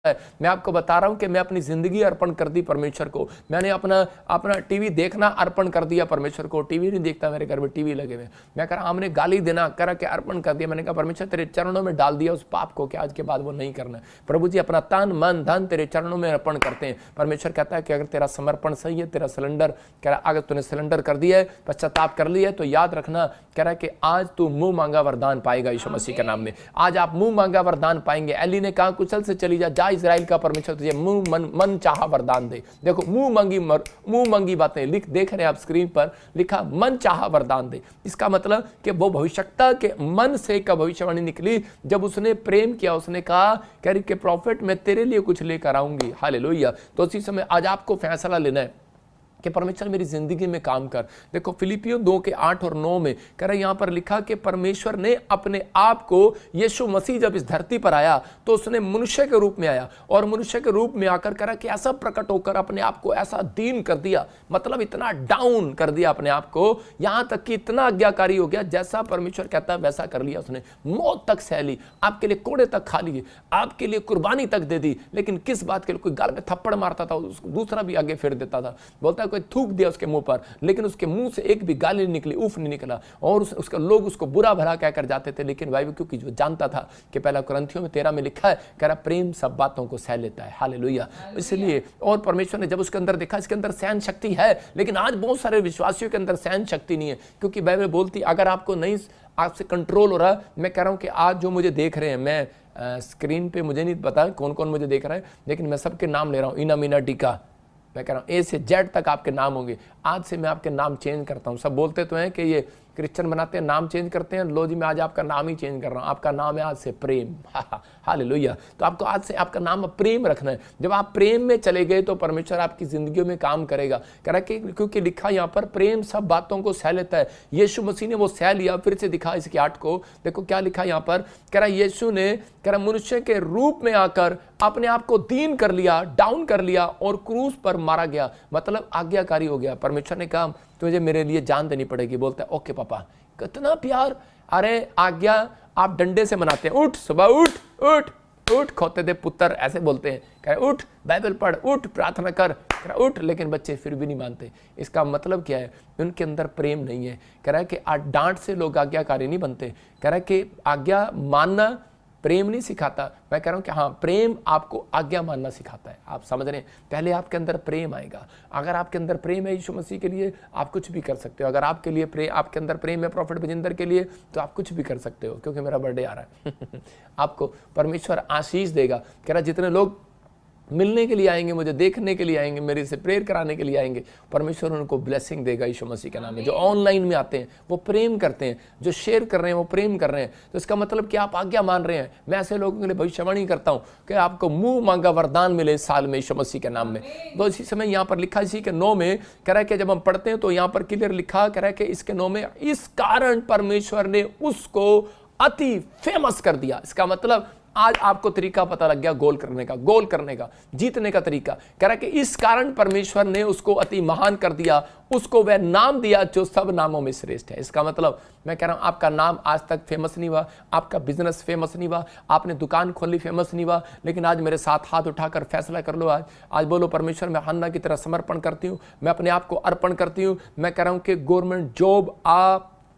मैं आपको बता रहा हूं कि मैं अपनी जिंदगी अर्पण कर दी परमेश्वर को। मैंने अपना टीवी देखना अर्पण कर दिया परमेश्वर को। टीवी नहीं देखता, मेरे घर में टीवी लगे हुए। मैं कह रहा हमने गाली देना करा के अर्पण कर दिया। मैंने कहा परमेश्वर तेरे चरणों में डाल दिया उस पाप को कि आज के बाद वो नहीं करना है। प्रभु जी अपना तन मन धन तेरे चरणों में अर्पण करते हैं। परमेश्वर कहता है कि अगर तेरा समर्पण सही है, तेरा सिलेंडर कह रहा अगर तूने सिलेंडर कर दिया है, पश्चाताप कर लिया है, तो याद रखना कह रहा है कि आज तू मुंह मांगा वरदान पाएगा यीशु मसीह के नाम में। आज आप मुंह मांगा वरदान पाएंगे। एली ने कहा कुशल से चली जा इजराइल का परमेश्वर तुझे मुंह मन चाहा वरदान दे। देखो मुंह मांगी बातें देख रहे हैं आप स्क्रीन पर लिखा मन चाहा वरदान दे। इसका मतलब कि वो भविष्यवक्ता के मन से का भविष्यवाणी निकली जब उसने प्रेम किया। उसने कहा कह रही कि प्रॉफिट मैं तेरे लिए कुछ लेकर आऊंगी। हालेलुया। तो उसी समय आज आपको फैसला लेना है कि परमेश्वर मेरी जिंदगी में काम कर। देखो फिलिपियों 2:8 और 9 में कह रहा है यहां पर लिखा कि परमेश्वर ने अपने आप को यीशु मसीह जब इस धरती पर आया तो उसने मनुष्य के रूप में आया और मनुष्य के रूप में आकर कह रहा कि ऐसा प्रकट होकर अपने आप को ऐसा दीन कर दिया, मतलब इतना डाउन कर दिया अपने आप को, यहां तक कि इतना आज्ञाकारी हो गया जैसा परमेश्वर कहता है वैसा कर लिया उसने। मौत तक सह ली, आपके लिए कोड़े तक खा लिए, आपके लिए कुर्बानी तक दे दी। लेकिन किस बात के लिए? कोई गाल में थप्पड़ मारता था उसको दूसरा भी आगे फेर देता था। बोलता कोई थूक दिया उसके मुंह पर, लेकिन उसके मुंह से एक भी गाली नहीं निकली, उफ नहीं निकला। और उसका लोग उसको बुरा भला कहकर जाते थे, लेकिन भाई क्योंकि जो जानता था कि पहला कुरिन्थियों में 13 में लिखा है कह रहा प्रेम सब बातों को सह लेता है। हालेलुया। इसलिए और परमेश्वर ने जब उसके अंदर देखा इसके अंदर सहन शक्ति है, लेकिन आज बहुत सारे विश्वासियों के अंदर सहन शक्ति नहीं है, क्योंकि बाइबल बोलती अगर आपको नहीं आपसे कंट्रोल हो रहा। मैं कह रहा हूं कि आज जो मुझे देख रहे हैं, मैं स्क्रीन पे मुझे नहीं पता कौन कौन मुझे देख रहा है, लेकिन मैं सबके नाम ले रहा हूं। इना मीना टीका, मैं कह रहा हूँ ए से जेड तक आपके नाम होंगे। आज से मैं आपके नाम चेंज करता हूँ। सब बोलते तो हैं कि ये क्रिश्चियन बनाते हैं नाम चेंज करते हैं, लो जी मैं आज आपका नाम ही चेंज कर रहा हूँ। आपका नाम है आज से प्रेम। हालेलुया। तो आपको आज से आपका नाम प्रेम रखना है। जब आप प्रेम में चले गए तो परमेश्वर आपकी जिंदगी में काम करेगा। कह रहा कि क्योंकि लिखा यहाँ पर प्रेम सब बातों को सह लेता है। यीशु मसीह ने वो सह लिया। फिर से दिखा इसके 8 को देखो क्या लिखा यहाँ पर। कह रहा यीशु ने कह रहा मनुष्य के रूप में आकर अपने आप को दीन कर लिया, डाउन कर लिया और क्रूस पर मारा गया, मतलब आज्ञाकारी हो गया। परमेश्वर ने कहा तुझे मेरे लिए जान देनी पड़ेगी। बोलता है ओके पापा। कितना प्यार। अरे आज्ञा आप डंडे से मनाते हैं, उठ सुबह उठ उठ उठ, खोते दे पुत्र ऐसे बोलते हैं, कह रहे उठ बाइबल पढ़, उठ प्रार्थना कर, कह रहा उठ, लेकिन बच्चे फिर भी नहीं मानते। इसका मतलब क्या है? उनके अंदर प्रेम नहीं है। कह रहा है कि डांट से लोग आज्ञाकारी नहीं बनते। कह रहा है कि आज्ञा मानना प्रेम नहीं सिखाता। मैं कह रहा हूं कि हाँ प्रेम आपको आज्ञा मानना सिखाता है। आप समझ रहे हैं? पहले आपके अंदर प्रेम आएगा। अगर आपके अंदर प्रेम है यीशु मसीह के लिए, आप कुछ भी कर सकते हो। अगर आपके लिए आपके अंदर प्रेम है प्रॉफिट बजिंदर के लिए, तो आप कुछ भी कर सकते हो, क्योंकि मेरा बर्थडे आ रहा है। आपको परमेश्वर आशीष देगा। कह रहा जितने लोग मिलने के लिए आएंगे, मुझे देखने के लिए आएंगे, मेरे से प्रेयर कराने के लिए आएंगे, परमेश्वर उनको ब्लेसिंग देगा यीशु मसीह के नाम में। जो ऑनलाइन में आते हैं वो प्रेम करते हैं, जो शेयर कर रहे हैं वो प्रेम कर रहे हैं। तो इसका मतलब कि आप आज्ञा मान रहे हैं। मैं ऐसे लोगों के लिए भविष्यवाणी करता हूं कि आपको मुंह मांगा वरदान मिले इस साल में यीशु मसीह के नाम में। तो इसी समय यहाँ पर लिखा इसी के 9 में कह रहा है कि जब हम पढ़ते हैं तो यहाँ पर क्लियर लिखा कह रहा है कि इसके 9 में इस कारण परमेश्वर ने उसको अति फेमस कर दिया। इसका मतलब आज आपको तरीका पता लग गया गोल करने का, जीतने का तरीका। कह रहा है कि इस कारण परमेश्वर ने उसको अति महान कर दिया, उसको वह नाम दिया जो सब नामों में श्रेष्ठ है। इसका मतलब मैं कह रहा हूं आपका नाम आज तक फेमस नहीं हुआ, आपका बिजनेस फेमस नहीं हुआ, आपने दुकान खोली फेमस नहीं हुआ, लेकिन आज मेरे साथ हाथ उठाकर फैसला कर लो। आज बोलो परमेश्वर मैं हन्ना की तरह समर्पण करती हूं, मैं अपने आप को अर्पण करती हूं। मैं कह रहा हूं कि गवर्नमेंट जॉब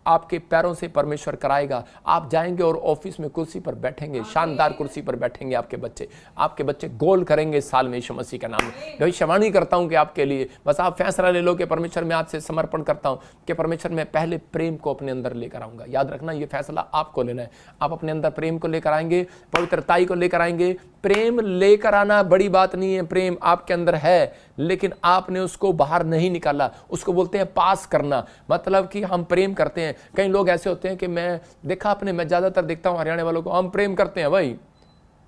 आपके पैरों से परमेश्वर कराएगा। आप जाएंगे और ऑफिस में कुर्सी पर बैठेंगे, शानदार कुर्सी पर बैठेंगे। आपके बच्चे गोल करेंगे इस साल में यीशु मसीह का नाम में। भविष्यवाणी करता हूं कि आपके लिए बस आप फैसला ले लो कि परमेश्वर मैं आज से समर्पण करता हूं कि परमेश्वर मैं पहले प्रेम को अपने अंदर लेकर आऊंगा। याद रखना ये फैसला आपको लेना है। आप अपने अंदर प्रेम को लेकर आएंगे, पवित्रताई को लेकर आएंगे। प्रेम लेकर आना बड़ी बात नहीं है। प्रेम आपके अंदर है, लेकिन आपने उसको बाहर नहीं निकाला। उसको बोलते हैं पास करना। मतलब कि हम प्रेम करते हैं। कई लोग ऐसे होते हैं कि मैं ज्यादातर देखता हूं हरियाणा वालों को, हम प्रेम करते हैं भाई,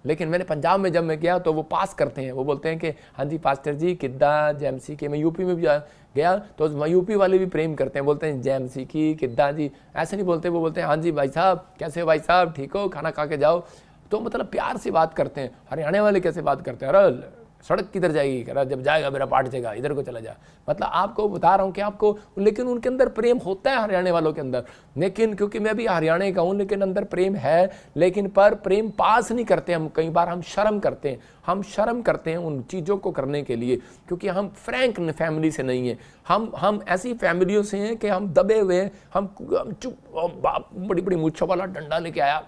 लेकिन मैंने पंजाब में जब मैं गया तो वो पास करते हैं। वो बोलते हैं कि हाँ जी पास्टर जी किद्दा जेएमसी के। मैं यूपी में भी गया तो यूपी वाले भी प्रेम करते हैं, बोलते हैं जेएमसी की किद्दा जी, ऐसे नहीं बोलते। वो बोलते हैं हाँ जी भाई साहब कैसे हो, भाई साहब ठीक हो, खाना खा के जाओ। तो मतलब प्यार से बात करते हैं। हरियाणा वाले कैसे बात करते हैं, अरे सड़क किधर जाएगी, कह रहा जब जाएगा मेरा पार्ट जाएगा, इधर को चला जा। मतलब आपको बता रहा हूँ कि आपको, लेकिन उनके अंदर प्रेम होता है हरियाणा वालों के अंदर, लेकिन क्योंकि मैं भी हरियाणा का हूँ, लेकिन अंदर प्रेम है, लेकिन पर प्रेम पास नहीं करते हम। कई बार हम शर्म करते हैं, हम शर्म करते हैं उन चीज़ों को करने के लिए, क्योंकि हम फ्रैंक फैमिली से नहीं है, हम ऐसी फैमिलियों से हैं कि हम दबे हुए हैं, हम चुप, बाप बड़ी बड़ी मूंछों वाला डंडा लेके आया,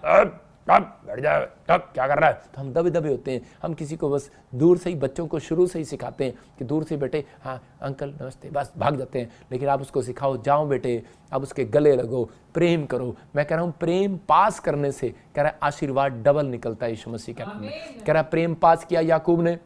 बैठ जाए, तब क्या कर रहा है, तो हम दबे दबे होते हैं। हम किसी को बस दूर से ही, बच्चों को शुरू से ही सिखाते हैं कि दूर से बेटे हाँ अंकल नमस्ते, बस भाग जाते हैं। लेकिन आप उसको सिखाओ, जाओ बेटे, अब उसके गले लगो, प्रेम करो। मैं कह रहा हूँ प्रेम पास करने से, कह रहा है आशीर्वाद डबल निकलता है यीशु मसीह के नाम में। कह रहा है प्रेम पास किया याकूब ने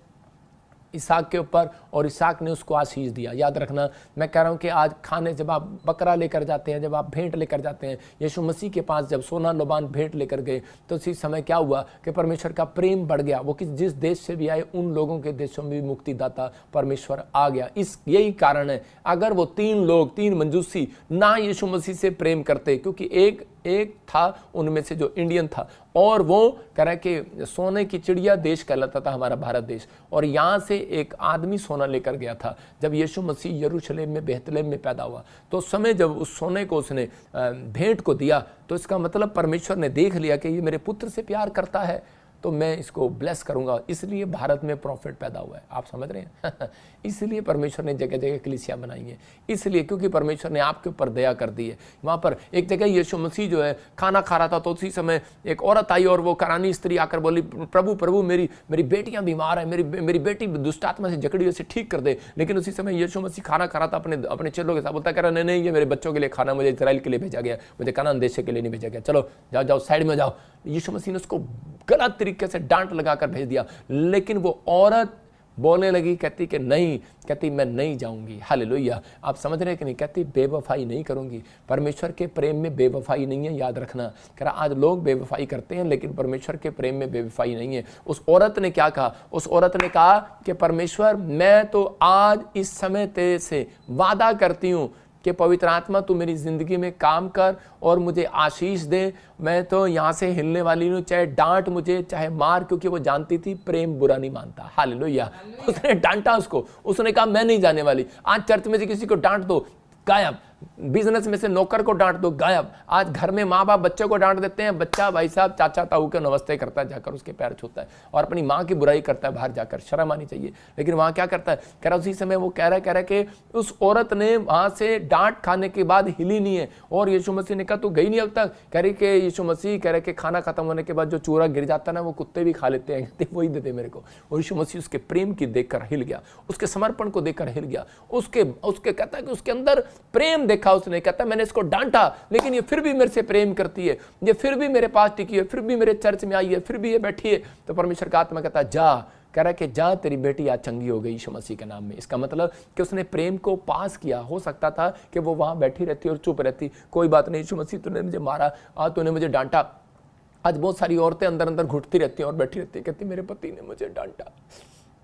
इसहाक के ऊपर, और इसहाक ने उसको आशीष दिया। याद रखना, मैं कह रहा हूँ कि आज खाने, जब आप बकरा लेकर जाते हैं, जब आप भेंट लेकर जाते हैं यीशु मसीह के पास, जब सोना लोबान भेंट लेकर गए, तो उसी समय क्या हुआ कि परमेश्वर का प्रेम बढ़ गया। वो जिस देश से भी आए उन लोगों के देशों में भी मुक्तिदाता परमेश्वर आ गया। यही कारण है, अगर वो 3 लोग, 3 मंजूसी ना यीशु मसीह से प्रेम करते, क्योंकि एक था उनमें से जो इंडियन था, और वो कह रहा है कि सोने की चिड़िया देश कहलाता था हमारा भारत देश, और यहाँ से एक आदमी सोना लेकर गया था। जब यीशु मसीह यरूशलेम में बेहतलेम में पैदा हुआ, तो उस समय जब उस सोने को उसने भेंट को दिया, तो इसका मतलब परमेश्वर ने देख लिया कि ये मेरे पुत्र से प्यार करता है, तो मैं इसको ब्लेस करूंगा। इसलिए भारत में प्रॉफिट पैदा हुआ है, आप समझ रहे हैं। इसलिए परमेश्वर ने जगह जगह कलीसिया बनाई है, इसलिए क्योंकि परमेश्वर ने आपके ऊपर दया कर दी है। वहाँ पर एक जगह यीशु मसीह जो है खाना खा रहा था, तो उसी समय एक औरत आई, और वो करानी स्त्री आकर बोली, प्रभु प्रभु मेरी बेटियां बीमार है, मेरी बेटी दुष्ट आत्मा से जकड़ी हुई, से ठीक कर दे। लेकिन उसी समय यीशु मसीह खाना खा रहा था अपने चेलों के साथ, बोलता कह रहा नहीं ये मेरे बच्चों के लिए खाना, मुझे इजराइल के लिए भेजा गया, मुझे कनान देश के लिए नहीं भेजा गया, चलो जाओ जाओ साइड में जाओ। यीशु मसीह ने उसको गलत तरीके से डांट लगाकर भेज दिया। लेकिन वो औरत बोलने लगी, कहती कि नहीं, कहती मैं नहीं जाऊंगी। हालेलुया। आप समझ रहे हैं कि नहीं? कहती बेवफाई नहीं करूंगी। परमेश्वर के प्रेम में बेवफाई नहीं है, याद रखना। कह रहा आज लोग बेवफाई करते हैं, लेकिन परमेश्वर के प्रेम में बेवफाई नहीं है। उस औरत ने क्या कहा? उस औरत ने कहा कि परमेश्वर मैं तो आज इस समय तेरे से वादा करती हूं कि पवित्र आत्मा तू मेरी जिंदगी में काम कर और मुझे आशीष दे। मैं तो यहाँ से हिलने वाली हूँ, चाहे डांट मुझे चाहे मार, क्योंकि वो जानती थी प्रेम बुरा नहीं मानता। हालेलुया। उसने डांटा उसको, उसने कहा मैं नहीं जाने वाली। आज चर्च में से किसी को डांट दो, गायब। बिजनेस में से नौकर को डांट दो, गायब। आज घर में माँ बाप बच्चे को डांट देते हैं, बच्चा भाई साहब चाचा ताऊ के नमस्ते करता है, जाकर उसके पैर छूता है और अपनी माँ की बुराई करता है बाहर जाकर। शर्म आनी चाहिए। लेकिन वहां क्या करता है? कह रहा उसी समय वो कह रहा है कि उस औरत ने वहां से डांट खाने के बाद हिली नहीं है। और यीशु मसीह ने कहा तू गई नहीं अब तक? कह रही कि यीशु मसीह कह रहे कि खाना खत्म होने के बाद जो चूरा गिर जाता है ना, वो कुत्ते भी खा लेते हैं, कहते वही देते मेरे को। और यीशु मसीह उसके प्रेम की देखकर हिल गया, उसके समर्पण को देखकर हिल गया, उसके कहता है कि उसके अंदर प्रेम देखा उसने। कहता मैंने इसको डांटा, लेकिन ये फिर भी मेरे से प्रेम करती है, ये फिर भी मेरे पास टिकी है, फिर भी मेरे चर्च में आई है, फिर भी ये बैठी है। तो परमेश्वर का आत्मा कहता जा, कह रहा है कि जा तेरी बेटी आज चंगी हो गई यीशु मसीह के नाम में। इसका मतलब कि उसने प्रेम को पास किया। हो सकता था कि वो वहां बैठी रहती और चुप रहती, कोई बात नहीं यीशु मसीह तूने मुझे मारा, आज तूने मुझे डांटा। आज बहुत सारी औरतें अंदर अंदर घुटती रहती हैं और बैठी रहती है, कहती मेरे पति ने मुझे डांटा,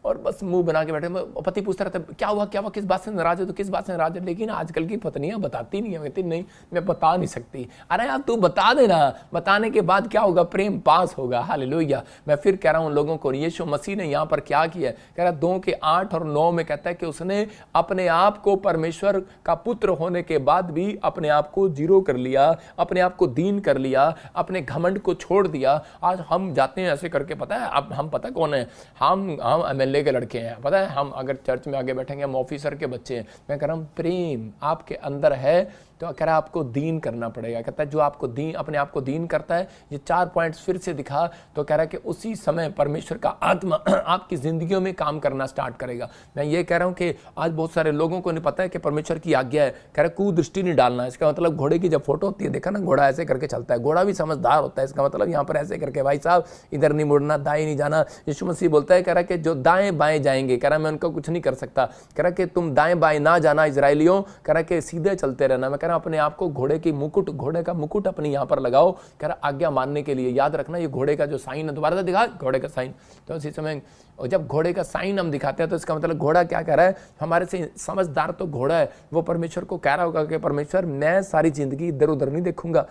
और बस मुंह बना के बैठे। पति पूछता रहता है क्या हुआ क्या हुआ, किस बात से नाराज है, तो किस बात से नाराज है। लेकिन आजकल की पत्नियां बताती नहीं है, कहती नहीं मैं बता नहीं सकती। अरे यार तू बता देना, बताने के बाद क्या होगा? प्रेम पास होगा। हालेलुया। मैं फिर कह रहा हूं लोगों को, यीशु मसीह ने यहाँ पर क्या किया है? कह रहा 2 के 8 और 9 में कहता है कि उसने अपने आप को परमेश्वर का पुत्र होने के बाद भी अपने आप को जीरो कर लिया, अपने आप को दीन कर लिया, अपने घमंड को छोड़ दिया। आज हम जाते हैं ऐसे करके, पता है अब हम पता कौन है? हम MLA के लड़के हैं, पता है। हम अगर चर्च में आगे बैठेंगे हम ऑफिसर के बच्चे हैं। मैं कह रहा हूँ प्रेम आपके अंदर है तो कह रहा है आपको दीन करना पड़ेगा। कहता है जो आपको दीन, अपने आप को दीन करता है, ये 4 पॉइंट्स फिर से दिखा, तो कह रहा है कि उसी समय परमेश्वर का आत्मा आपकी जिंदगियों में काम करना स्टार्ट करेगा। मैं ये कह रहा हूँ कि आज बहुत सारे लोगों को नहीं पता है कि परमेश्वर की आज्ञा है। कह रहा है कुदृष्टि नहीं डालना। इसका मतलब घोड़े की जब फोटो होती है, देखा ना घोड़ा ऐसे करके चलता है, घोड़ा भी समझदार होता है। इसका मतलब यहाँ पर ऐसे करके भाई साहब इधर नहीं मुड़ना, दाएं नहीं जाना। यीशु मसीह बोलता है, कह रहा है कि जो दाएं बाएं जाएंगे, कह रहा है मैं उनका कुछ नहीं कर सकता। कह रहा है कि तुम दाएं बाएं ना जाना इजराइलियों, कह रहा है कि सीधे चलते रहना। मैं कह रहा हूं अपने आप को घोड़े का मुकुट अपने यहाँ पर लगाओ। कह रहा आज्ञा मानने के लिए। याद रखना ये घोड़े का जो साइन है, दोबारा दिखा घोड़े का साइन। तो इसी समय जब घोड़े का साइन हम दिखाते हैं तो इसका मतलब घोड़ा क्या कह रहा है? हमारे से समझदार तो घोड़ा है, वो परमेश्वर को कह रहा होगा कि परमेश्वर मैं सारी जिंदगी इधर उधर नहीं देखूंगा,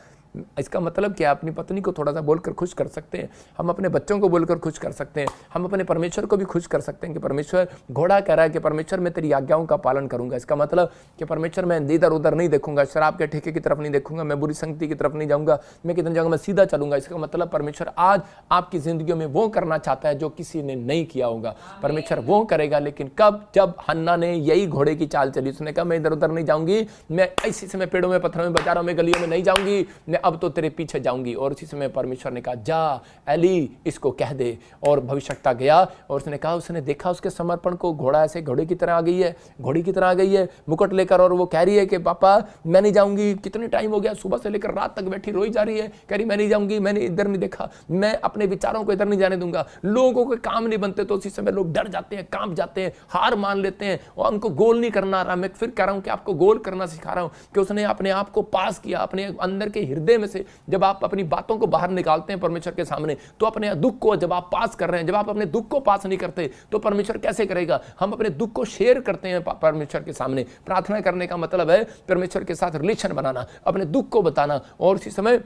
इसका मतलब क्या? अपनी पत्नी को थोड़ा सा बोलकर खुश कर सकते हैं, हम अपने बच्चों को बोलकर खुश कर सकते हैं, हम अपने परमेश्वर को भी खुश कर सकते हैं कि परमेश्वर, घोड़ा कह रहा है कि परमेश्वर मैं तेरी आज्ञाओं का पालन करूंगा। इसका मतलब कि परमेश्वर मैं इधर उधर नहीं देखूंगा, शराब के ठेके की तरफ नहीं देखूंगा, मैं बुरी संगति की तरफ नहीं जाऊंगा, मैं कितनी जाऊंगा, मैं सीधा चलूंगा। इसका मतलब परमेश्वर आज आपकी जिंदगियों में वो करना चाहता है जो किसी ने नहीं किया होगा। परमेश्वर वो करेगा, लेकिन कब? जब हन्ना ने यही घोड़े की चाल चली। उसने कहा मैं इधर उधर नहीं जाऊंगी, मैं इसी समय पेड़ों में, पत्थरों में, बाजारों में, गलियों में नहीं जाऊंगी, मैं अब तो तेरे पीछे जाऊंगी। और उसी समय परमेश्वर ने कहा जा एली इसको कह दे। और भविष्यवक्ता गया और उसने कहा, उसने देखा उसके समर्पण को, घोड़ा ऐसे घोड़े की तरह आ गई है, घोड़ी की तरह आ गई है मुकुट लेकर, और वो कह रही है कि पापा मैं नहीं जाऊंगी, कितने टाइम हो गया, सुबह से लेकर रात तक बैठी रोई जा रही है, कह रही मैं नहीं जाऊंगी, मैंने इधर नहीं देखा, मैं अपने विचारों को इधर नहीं जाने दूंगा। लोगों के काम नहीं बनते तो उसी समय लोग डर जाते हैं, कांप जाते हैं, हार मान लेते हैं और उनको गोल नहीं करना आ रहा। मैं फिर कह रहा हूं कि आपको गोल करना सिखा रहा हूं कि उसने अपने आप को पास किया, अपने अंदर के हृदय में से जब आप अपनी बातों को बाहर निकालते हैं परमेश्वर के सामने, तो अपने दुख को जब आप पास कर रहे हैं, जब आप अपने दुख को पास नहीं करते तो परमेश्वर कैसे करेगा? हम अपने दुख को शेयर करते हैं परमेश्वर के सामने। प्रार्थना करने का मतलब है परमेश्वर के साथ रिलेशन बनाना, अपने दुख को बताना और उसी समय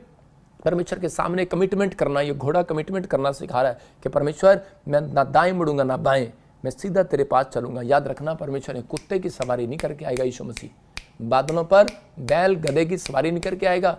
परमेश्वर के सामने कमिटमेंट करना। ये घोड़ा कमिटमेंट करना सिखा रहा है कि परमेश्वर मैं ना दाएं मुड़ूंगा ना बाएं, मैं सीधा तेरे पास चलूंगा। याद रखना, परमेश्वर ने कुत्ते की सवारी नहीं करके आएगा, यीशु मसीह बादलों पर बैल गधे की सवारी नहीं करके आएगा,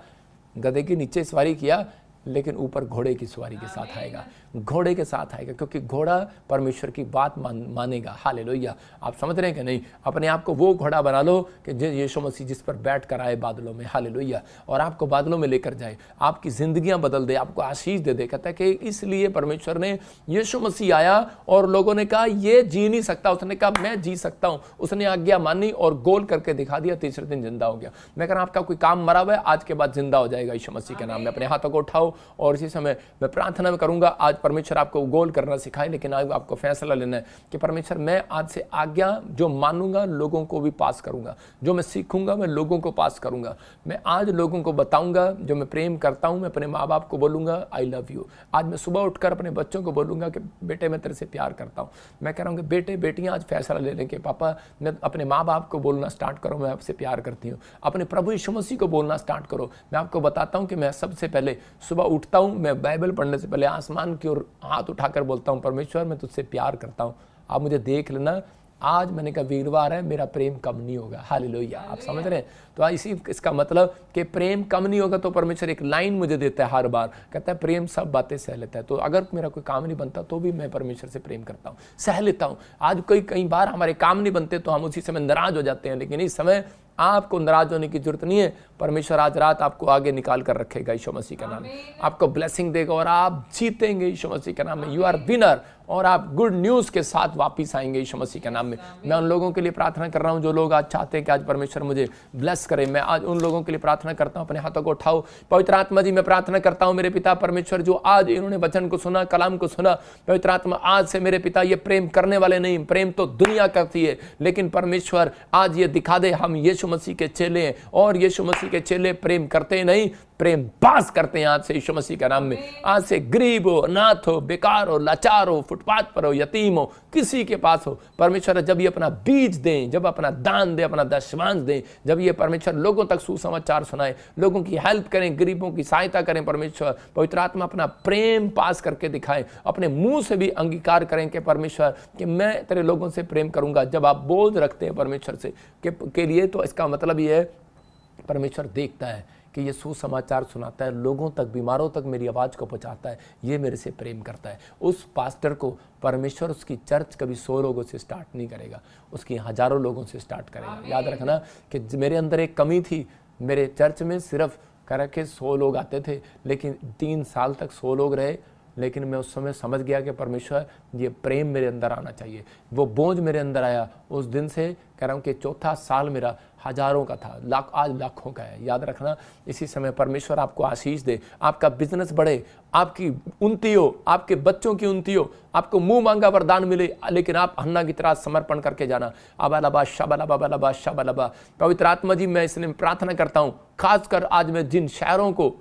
गधे के नीचे सवारी किया, लेकिन ऊपर घोड़े की सवारी के साथ आएगा, घोड़े के साथ आएगा, क्योंकि घोड़ा परमेश्वर की बात मानेगा। हालेलुया। आप समझ रहे हैं कि नहीं? अपने आप को वो घोड़ा बना लो कि यीशु मसीह जिस पर बैठ कर आए बादलों में, हालेलुया, और आपको बादलों में लेकर जाए, आपकी जिंदगियां बदल दे, आपको आशीष दे दे। कहता है कि इसलिए परमेश्वर ने, यीशु मसीह आया और लोगों ने कहा ये जी नहीं सकता, उसने कहा मैं जी सकता हूं, उसने आज्ञा मानी और गोल करके दिखा दिया, तीसरे दिन जिंदा हो गया। मैं कह रहा हूं आपका कोई काम मरा हुआ है, आज के बाद जिंदा हो जाएगा यीशु मसीह के नाम में। अपने हाथों को उठाओ और इसी समय मैं प्रार्थना में करूंगा, आज परमेश्वर आपको गोल करना सिखाए, लेकिन आज आपको फैसला लेना है कि परमेश्वर मैं आज से आज्ञा जो मानूंगा लोगों को भी पास करूंगा, जो मैं सीखूंगा मैं लोगों को पास करूंगा। मैं आज लोगों को बताऊंगा जो मैं प्रेम करता हूं। मैं अपने माँ बाप को बोलूंगा आई लव यू। आज मैं सुबह उठकर अपने बच्चों को बोलूंगा कि बेटे मैं तेरे से प्यार करता हूं। मैं कह रहा हूं कि बेटे बेटियां आज फैसला ले लें कि पापा मैं अपने माँ बाप को बोलना स्टार्ट करो मैं आपसे प्यार करती हूँ। अपने प्रभु यीशु मसीह को बोलना स्टार्ट करो। मैं आपको बताता हूँ कि मैं सबसे पहले सुबह उठता हूँ, मैं बाइबल पढ़ने से पहले आसमान की ओर हाथ उठाकर बोलता हूँ परमेश्वर मैं तुझसे प्यार करता हूँ, आप मुझे देख लेना। आज मैंने कहा वीरवार है, मेरा प्रेम कम नहीं होगा। हालेलुया। आप समझ रहे हैं? तो इसी इसका मतलब कि प्रेम कम नहीं होगा तो परमेश्वर एक लाइन मुझे देता है हर बार, कहता है प्रेम सब बातें सह लेता है। तो अगर मेरा कोई काम नहीं बनता तो भी मैं परमेश्वर से प्रेम करता हूँ, सह लेता हूँ। आज कई बार हमारे काम नहीं बनते तो हम उसी समय नाराज हो जाते हैं, लेकिन इस समय आपको नाराज होने की जरूरत नहीं है। परमेश्वर आज रात आपको आगे निकाल कर रखेगा यीशु मसीह का नाम, आपको ब्लेसिंग देगा और आप जीतेंगे यीशु मसीह के नाम में। यू आर विनर और आप गुड न्यूज़ के साथ वापिस आएंगे यीशु मसीह के नाम में। मैं उन लोगों के लिए प्रार्थना कर रहा हूं जो लोग आज चाहते हैं कि आज परमेश्वर मुझे ब्लेस करे। मैं आज उन लोगों के लिए प्रार्थना करता हूं। अपने हाथों को उठाओ। पवित्र आत्मा जी मैं प्रार्थना करता हूं मेरे पिता परमेश्वर, जो आज इन्होंने वचन को सुना, कलाम को सुना, पवित्र आत्मा आज से मेरे पिता ये प्रेम करने वाले नहीं, प्रेम तो दुनिया करती है, लेकिन परमेश्वर आज ये दिखा दे हम यीशु मसीह के चेले हैं और यीशु मसीह के चेले प्रेम करते नहीं, प्रेम पास करते हैं आज से यीशु मसीह के नाम में। आज से गरीब हो, अनाथ हो, बेकार हो, लाचार हो, फुटपाथ पर हो, यतीम हो, किसी के पास हो, परमेश्वर जब ये अपना बीज दें, जब अपना दान दें, अपना दशमांश दें, जब ये परमेश्वर लोगों तक सुसमाचार सुनाए, लोगों की हेल्प करें, गरीबों की सहायता करें, परमेश्वर पवित्र आत्मा अपना प्रेम पास करके दिखाएं, अपने मुंह से भी अंगीकार करें कि परमेश्वर कि मैं तेरे लोगों से प्रेम करूंगा। जब आप बोझ रखते हैं परमेश्वर से के लिए, तो इसका मतलब ये है परमेश्वर देखता है कि ये सुसमाचार सुनाता है, लोगों तक, बीमारों तक मेरी आवाज़ को पहुंचाता है, ये मेरे से प्रेम करता है। उस पास्टर को परमेश्वर उसकी चर्च कभी 100 लोगों से स्टार्ट नहीं करेगा, उसकी हज़ारों लोगों से स्टार्ट करेगा। याद रखना कि मेरे अंदर एक कमी थी, मेरे चर्च में सिर्फ कह के 100 लोग आते थे, लेकिन 3 साल तक 100 लोग रहे, लेकिन मैं उस समय समझ गया कि परमेश्वर ये प्रेम मेरे अंदर आना चाहिए। वो बोझ मेरे अंदर आया। उस दिन से कह रहा हूँ कि चौथा साल मेरा हजारों का था, आज लाखों का है। याद रखना, इसी समय परमेश्वर आपको आशीष दे, आपका बिजनेस बढ़े, आपकी उन्नति हो, आपके बच्चों की उन्नति हो, आपको मुंह मांगा वरदान मिले, लेकिन आप हन्ना की तरह समर्पण करके जाना। अबालबा शबलबा शबलबा। पवित्र आत्मा जी मैं इसलिए प्रार्थना करता हूँ, खासकर आज मैं जिन शहरों को,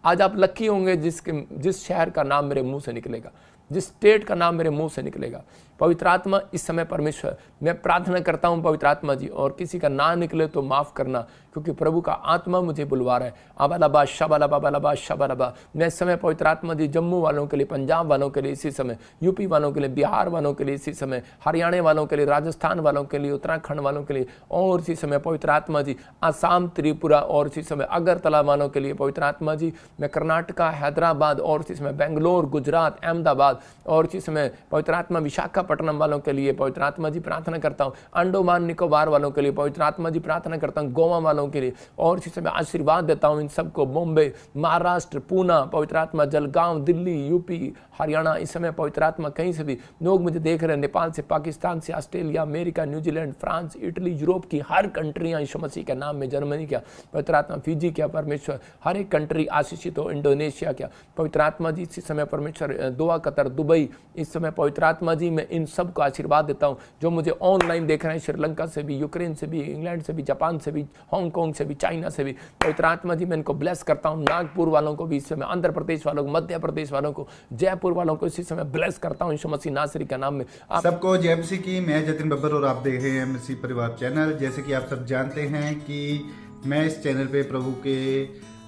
आज आप लकी होंगे जिस शहर का नाम मेरे मुंह से निकलेगा। जिस स्टेट का नाम मेरे मुंह से निकलेगा। पवित्र आत्मा इस समय परमेश्वर, मैं प्रार्थना करता हूं पवित्र आत्मा जी, और किसी का ना निकले तो माफ करना, क्योंकि प्रभु का आत्मा मुझे बुलवा रहा है। आबालाबा शाबालाबा शाबालाबा। मैं इस समय पवित्र आत्मा जी जम्मू वालों के लिए, पंजाब वालों के लिए इसी समय, यूपी वालों के लिए, बिहार वालों के लिए इसी समय, हरियाणा वालों के लिए, राजस्थान वालों के लिए, उत्तराखंड वालों के लिए, और इसी समय पवित्र आत्मा जी आसाम, त्रिपुरा, और इसी समय अगरतला वालों के लिए पवित्र आत्मा जी, मैं कर्नाटका, हैदराबाद, और इसी समय बेंगलोर, गुजरात, अहमदाबाद, और इसी समय पवित्र आत्मा विशाखापट्टनम वालों के लिए पवित्र आत्मा जी प्रार्थना करता हूँ। अंडोमान निकोबार वालों के लिए पवित्र आत्मा जी प्रार्थना करता हूँ। गोवा वालों के लिए, और इसी समय आशीर्वाद देता हूँ इन सबको। बॉम्बे, महाराष्ट्र, पूना, पवित्र आत्मा जलगांव, दिल्ली, यूपी, हरियाणा, इस समय पवित्र आत्मा कहीं से भी लोग मुझे देख रहे हैं, नेपाल से, पाकिस्तान से, Australia, America, New Zealand, France, Italy, Europe की हर कंट्रियां यीशु मसीह के नाम में, जर्मनी क्या पवित्र आत्मा, फिजी क्या परमेश्वर, हर एक कंट्री आशीषित हो, इंडोनेशिया क्या पवित्र आत्मा जी इसी समय परमेश्वर, दोहा, कतर, दुबई, इस समय पवित्र आत्मा जी मैं इन सब को आशीर्वाद देता हूँ जो मुझे ऑनलाइन देख रहे हैं, श्रीलंका से भी, यूक्रेन से भी, इंग्लैंड से भी, जापान से भी, हांगकांग से भी, चाइना से भी। पवित्र आत्मा जी मैं इनको ब्लेस करता हूँ। नागपुर वालों को भी इस समय, आंध्र प्रदेश वालों को, मध्य प्रदेश वालों को, जयपुर वालों को इसी समय ब्लेस करता हूँ यीशु मसीह नासरी के नाम में। आप सबको जय मसीह की। मैं जतिन बब्बर और आप देख रहे हैं मसीह परिवार चैनल। जैसे कि आप सब जानते हैं कि मैं इस चैनल पे प्रभु के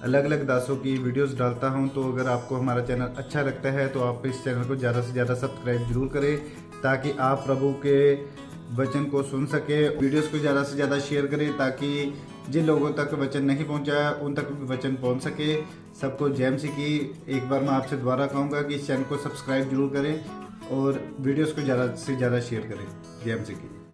अलग अलग दासों की वीडियोस डालता हूं, तो अगर आपको हमारा चैनल अच्छा लगता है तो आप इस चैनल को ज़्यादा से ज़्यादा सब्सक्राइब जरूर करें, ताकि आप प्रभु के वचन को सुन सके। वीडियोस को ज़्यादा से ज़्यादा शेयर करें, ताकि जिन लोगों तक वचन नहीं पहुंचा उन तक भी वचन पहुंच सके। सबको जय मसीह की। एक बार मैं आपसे दोबारा कहूँगा कि इस चैनल को सब्सक्राइब जरूर करें और वीडियोस को ज़्यादा से ज़्यादा शेयर करें। जय मसीह की।